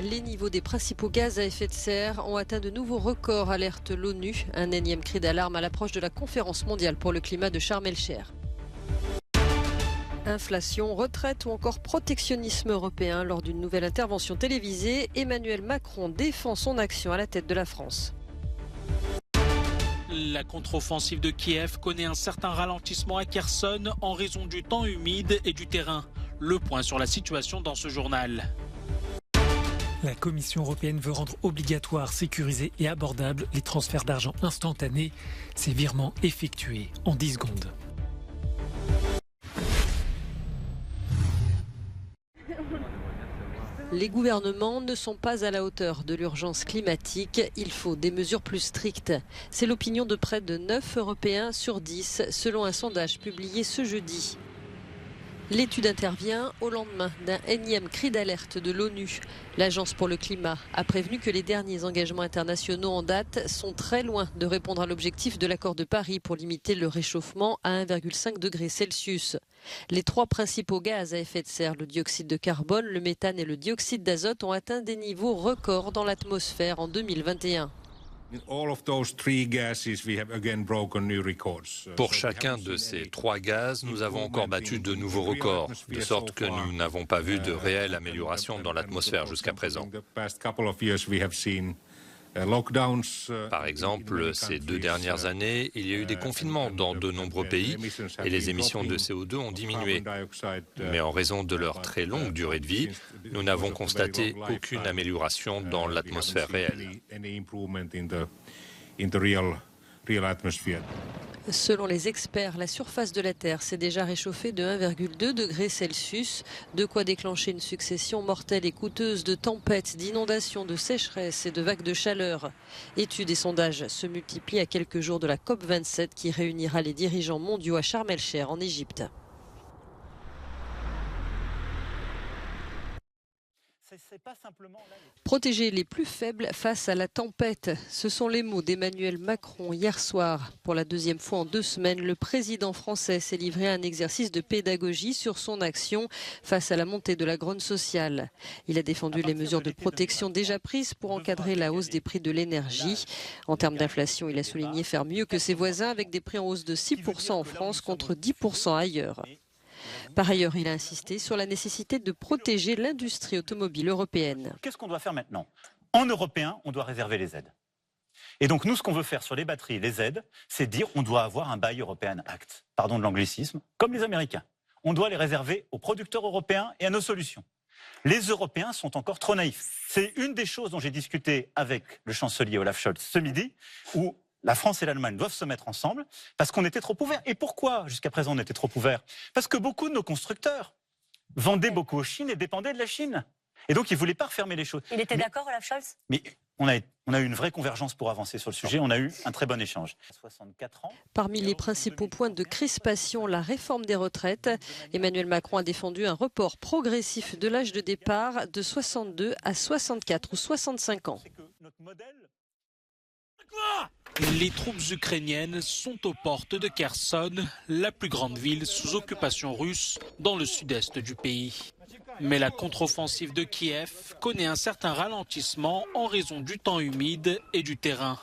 Les niveaux des principaux gaz à effet de serre ont atteint de nouveaux records, alerte l'ONU. Un énième cri d'alarme à l'approche de la conférence mondiale pour le climat de Sharm el-Sheikh. Inflation, retraite ou encore protectionnisme européen. Lors d'une nouvelle intervention télévisée, Emmanuel Macron défend son action à la tête de la France. La contre-offensive de Kiev connaît un certain ralentissement à Kherson en raison du temps humide et du terrain. Le point sur la situation dans ce journal. La Commission européenne veut rendre obligatoire, sécurisé et abordable les transferts d'argent instantanés. Ces virements effectués en 10 secondes. Les gouvernements ne sont pas à la hauteur de l'urgence climatique. Il faut des mesures plus strictes. C'est l'opinion de près de 9 Européens sur 10, selon un sondage publié ce jeudi. L'étude intervient au lendemain d'un énième cri d'alerte de l'ONU. L'Agence pour le climat a prévenu que les derniers engagements internationaux en date sont très loin de répondre à l'objectif de l'accord de Paris pour limiter le réchauffement à 1,5 degré Celsius. Les 3 principaux gaz à effet de serre, le dioxyde de carbone, le méthane et le dioxyde d'azote, ont atteint des niveaux records dans l'atmosphère en 2021. Pour chacun de ces 3 gaz, nous avons encore battu de nouveaux records, de sorte que nous n'avons pas vu de réelle amélioration dans l'atmosphère jusqu'à présent. Par exemple, ces 2 dernières années, il y a eu des confinements dans de nombreux pays et les émissions de CO2 ont diminué. Mais en raison de leur très longue durée de vie, nous n'avons constaté aucune amélioration dans l'atmosphère réelle. Selon les experts, la surface de la Terre s'est déjà réchauffée de 1,2 degré Celsius, de quoi déclencher une succession mortelle et coûteuse de tempêtes, d'inondations, de sécheresses et de vagues de chaleur. Études et sondages se multiplient à quelques jours de la COP27 qui réunira les dirigeants mondiaux à Sharm el-Sheikh en Égypte. Protéger les plus faibles face à la tempête. Ce sont les mots d'Emmanuel Macron hier soir. Pour la 2e fois en 2 semaines, le président français s'est livré à un exercice de pédagogie sur son action face à la montée de la grogne sociale. Il a défendu les mesures de protection déjà prises pour encadrer la hausse des prix de l'énergie. En termes d'inflation, il a souligné faire mieux que ses voisins avec des prix en hausse de 6% en France contre 10% ailleurs. Par ailleurs, il a insisté sur la nécessité de protéger l'industrie automobile européenne. Qu'est-ce qu'on doit faire maintenant? En européen, on doit réserver les aides. Et donc nous, ce qu'on veut faire sur les batteries, les aides, c'est dire on doit avoir un Buy European Act, pardon de l'anglicisme, comme les Américains. On doit les réserver aux producteurs européens et à nos solutions. Les Européens sont encore trop naïfs. C'est une des choses dont j'ai discuté avec le chancelier Olaf Scholz ce midi, où la France et l'Allemagne doivent se mettre ensemble parce qu'on était trop ouverts. Et pourquoi jusqu'à présent on était trop ouverts? Parce que beaucoup de nos constructeurs vendaient beaucoup aux Chine et dépendaient de la Chine. Et donc ils ne voulaient pas refermer les choses. Il était d'accord, Olaf Scholz? Mais on a eu une vraie convergence pour avancer sur le sujet. On a eu un très bon échange. 64 ans. Parmi les principaux points de crispation, la réforme des retraites. Emmanuel Macron a défendu un report progressif de l'âge de départ de 62 à 64 ou 65 ans. Les troupes ukrainiennes sont aux portes de Kherson, la plus grande ville sous occupation russe dans le sud-est du pays. Mais la contre-offensive de Kiev connaît un certain ralentissement en raison du temps humide et du terrain.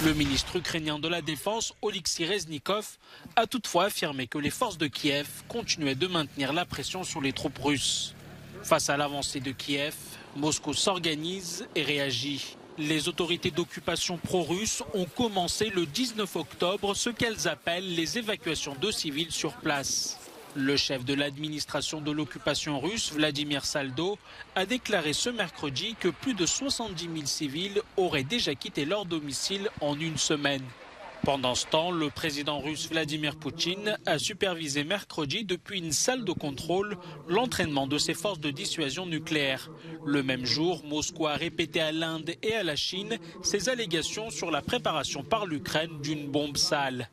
Le ministre ukrainien de la Défense, Oleksiy Reznikov, a toutefois affirmé que les forces de Kiev continuaient de maintenir la pression sur les troupes russes. Face à l'avancée de Kiev, Moscou s'organise et réagit. Les autorités d'occupation pro-russes ont commencé le 19 octobre ce qu'elles appellent les évacuations de civils sur place. Le chef de l'administration de l'occupation russe, Vladimir Saldo, a déclaré ce mercredi que plus de 70 000 civils auraient déjà quitté leur domicile en une semaine. Pendant ce temps, le président russe Vladimir Poutine a supervisé mercredi depuis une salle de contrôle l'entraînement de ses forces de dissuasion nucléaire. Le même jour, Moscou a répété à l'Inde et à la Chine ses allégations sur la préparation par l'Ukraine d'une bombe sale.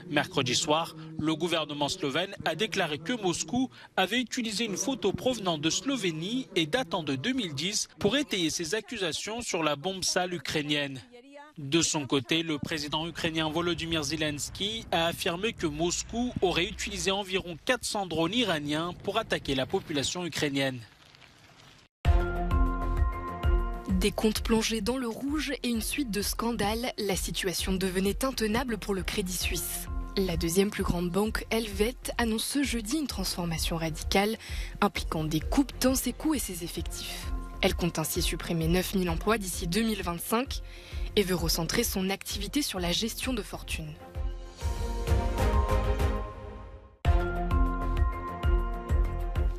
Mercredi soir, le gouvernement slovène a déclaré que Moscou avait utilisé une photo provenant de Slovénie et datant de 2010 pour étayer ses accusations sur la bombe sale ukrainienne. De son côté, le président ukrainien Volodymyr Zelensky a affirmé que Moscou aurait utilisé environ 400 drones iraniens pour attaquer la population ukrainienne. Des comptes plongés dans le rouge et une suite de scandales, la situation devenait intenable pour le Crédit Suisse. La deuxième plus grande banque, Helvète, annonce ce jeudi une transformation radicale impliquant des coupes dans ses coûts et ses effectifs. Elle compte ainsi supprimer 9000 emplois d'ici 2025 et veut recentrer son activité sur la gestion de fortune.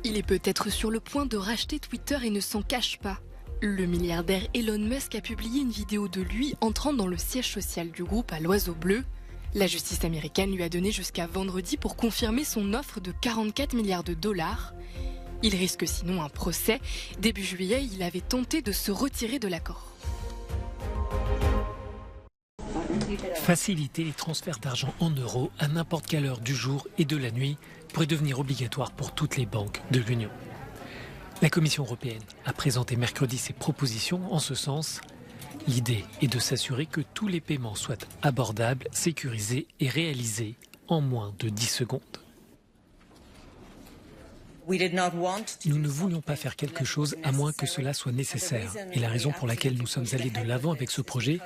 Il est peut-être sur le point de racheter Twitter et ne s'en cache pas. Le milliardaire Elon Musk a publié une vidéo de lui entrant dans le siège social du groupe à l'Oiseau Bleu. La justice américaine lui a donné jusqu'à vendredi pour confirmer son offre de 44 milliards de dollars. Il risque sinon un procès. Début juillet, il avait tenté de se retirer de l'accord. Faciliter les transferts d'argent en euros à n'importe quelle heure du jour et de la nuit pourrait devenir obligatoire pour toutes les banques de l'Union. La Commission européenne a présenté mercredi ses propositions en ce sens. L'idée est de s'assurer que tous les paiements soient abordables, sécurisés et réalisés en moins de 10 secondes. Nous ne voulions pas faire quelque chose à moins que cela soit nécessaire. Et la raison pour laquelle nous sommes allés de l'avant avec ce projet,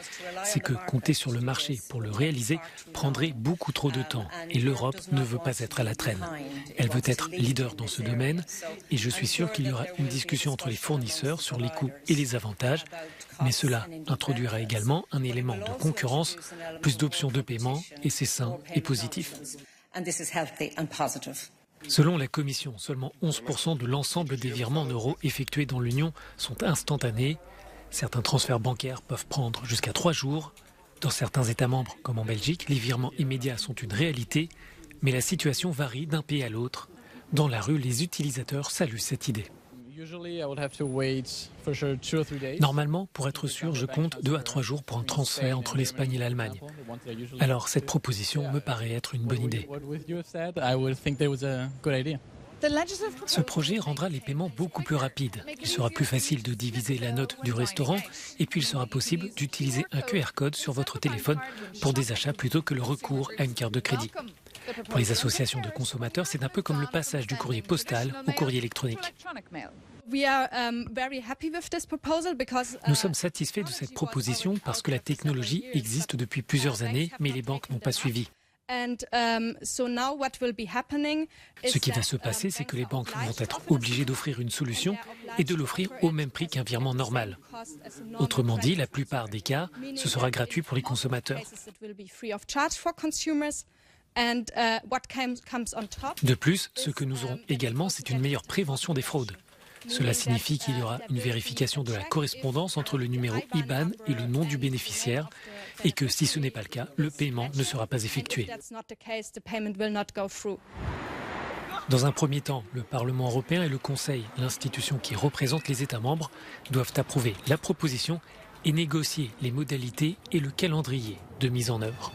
c'est que compter sur le marché pour le réaliser prendrait beaucoup trop de temps. Et l'Europe ne veut pas être à la traîne. Elle veut être leader dans ce domaine. Et je suis sûr qu'il y aura une discussion entre les fournisseurs sur les coûts et les avantages. Mais cela introduira également un élément de concurrence, plus d'options de paiement, et c'est sain et positif. Selon la Commission, seulement 11% de l'ensemble des virements en euros effectués dans l'Union sont instantanés. Certains transferts bancaires peuvent prendre jusqu'à 3 jours. Dans certains États membres, comme en Belgique, les virements immédiats sont une réalité, mais la situation varie d'un pays à l'autre. Dans la rue, les utilisateurs saluent cette idée. Normalement, pour être sûr, je compte 2 à 3 jours pour un transfert entre l'Espagne et l'Allemagne. Alors, cette proposition me paraît être une bonne idée. Ce projet rendra les paiements beaucoup plus rapides. Il sera plus facile de diviser la note du restaurant et puis il sera possible d'utiliser un QR code sur votre téléphone pour des achats plutôt que le recours à une carte de crédit. Pour les associations de consommateurs, c'est un peu comme le passage du courrier postal au courrier électronique. Nous sommes satisfaits de cette proposition parce que la technologie existe depuis plusieurs années, mais les banques n'ont pas suivi. Ce qui va se passer, c'est que les banques vont être obligées d'offrir une solution et de l'offrir au même prix qu'un virement normal. Autrement dit, la plupart des cas, ce sera gratuit pour les consommateurs. De plus, ce que nous aurons également, c'est une meilleure prévention des fraudes. Cela signifie qu'il y aura une vérification de la correspondance entre le numéro IBAN et le nom du bénéficiaire et que si ce n'est pas le cas, le paiement ne sera pas effectué. Dans un premier temps, le Parlement européen et le Conseil, l'institution qui représente les États membres, doivent approuver la proposition et négocier les modalités et le calendrier de mise en œuvre.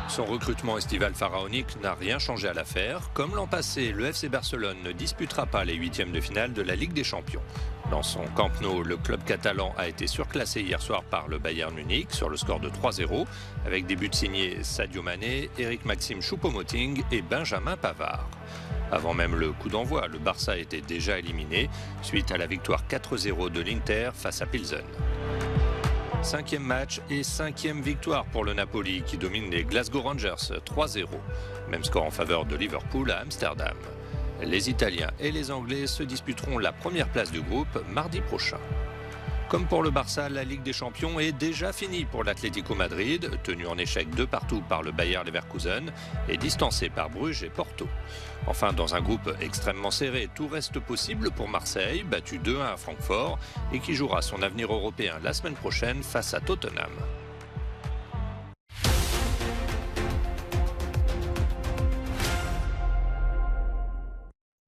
Son recrutement estival pharaonique n'a rien changé à l'affaire. Comme l'an passé, le FC Barcelone ne disputera pas les 8e de finale de la Ligue des Champions. Dans son Camp Nou, le club catalan a été surclassé hier soir par le Bayern Munich sur le score de 3-0, avec des buts signés Sadio Mané, Eric Maxime Choupo-Moting et Benjamin Pavard. Avant même le coup d'envoi, le Barça était déjà éliminé suite à la victoire 4-0 de l'Inter face à Pilsen. 5e match et 5e victoire pour le Napoli qui domine les Glasgow Rangers 3-0. Même score en faveur de Liverpool à Amsterdam. Les Italiens et les Anglais se disputeront la première place du groupe mardi prochain. Comme pour le Barça, la Ligue des Champions est déjà finie pour l'Atlético Madrid, tenu en échec de partout par le Bayer Leverkusen et distancé par Bruges et Porto. Enfin, dans un groupe extrêmement serré, tout reste possible pour Marseille, battu 2-1 à Francfort et qui jouera son avenir européen la semaine prochaine face à Tottenham.